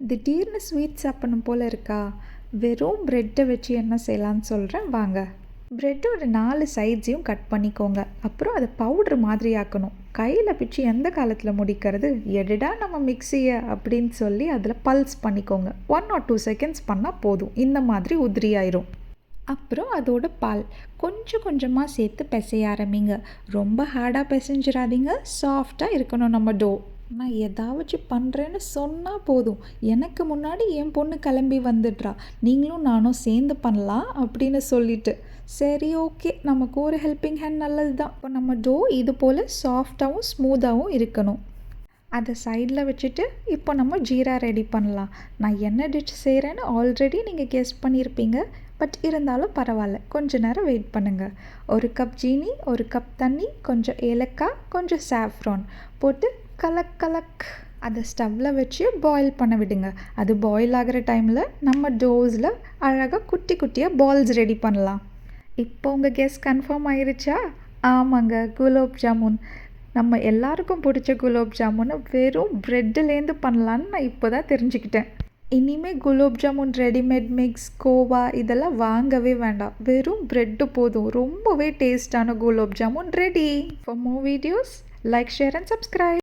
திடீர்னு ஸ்வீட் சாப்பிடணும் போல் இருக்கா? வெறும் ப்ரெட்டை வச்சு என்ன செய்யலான்னு சொல்கிறேன் வாங்க. ப்ரெட்டோட 4 சைட்ஸையும் கட் பண்ணிக்கோங்க. அப்புறம் அதை பவுட்ரு மாதிரி ஆக்கணும். கையில் பிச்சு எந்த காலத்தில் முடிக்கிறது, எடுடா நம்ம மிக்சியை அப்படின்னு சொல்லி அதில் பல்ஸ் பண்ணிக்கோங்க. 1 or 2 செகண்ட்ஸ் பண்ணால் போதும். இந்த மாதிரி உதிரி ஆயிரும். அப்புறம் அதோட பால் கொஞ்சம் கொஞ்சமாக சேர்த்து பிசைய ஆரம்பிங்க. ரொம்ப ஹார்டாக பிசைஞ்சிடாதீங்க, சாஃப்டாக இருக்கணும் நம்ம டோ. நான் ஏதாச்சும் பண்ணுறேன்னு சொன்னால் போதும், எனக்கு முன்னாடி என் பொண்ணு கிளம்பி வந்துடுறா, நீங்களும் நானும் சேர்ந்து பண்ணலாம் அப்படின்னு சொல்லிட்டு. சரி ஓகே, நமக்கு ஒரு ஹெல்பிங் ஹேண்ட் நல்லது தான். இப்போ நம்ம டோ இது போல் சாஃப்டாகவும் ஸ்மூத்தாகவும் இருக்கணும். அதை சைடில் வச்சுட்டு இப்போ நம்ம ஜீரா ரெடி பண்ணலாம். நான் என்ன டிஷ் செய்கிறேன்னு ஆல்ரெடி நீங்கள் கெஸ் பண்ணியிருப்பீங்க. பட் இருந்தாலும் பரவாயில்ல, கொஞ்சம் நேரம் வெயிட் பண்ணுங்கள். 1 கப் ஜீனி, 1 கப் தண்ணி, கொஞ்சம் ஏலக்காய், கொஞ்சம் சாஃப்ரான் போட்டு கலக். அதை ஸ்டவ்வில் வச்சு பாயில் பண்ண விடுங்க. அது பாயில் ஆகிற டைமில் நம்ம டோஸில் அழகாக குட்டி குட்டியாக பால்ஸ் ரெடி பண்ணலாம். இப்போ உங்கள் கெஸ் கன்ஃபார்ம் ஆயிருச்சா? ஆமாங்க, குலோப் ஜாமுன். நம்ம எல்லாருக்கும் பிடிச்ச குலோப் ஜாமுனை வெறும் ப்ரெட்டுலேருந்து பண்ணலான்னு நான் இப்போ தான் தெரிஞ்சுக்கிட்டேன். இனிமேல் குலோப் ஜாமுன் ரெடிமேட் மிக்ஸ், கோவா இதெல்லாம் வாங்கவே வேண்டாம். வெறும் ப்ரெட்டு போதும். ரொம்பவே டேஸ்டான gulab jamun ready. For more videos like, share and subscribe.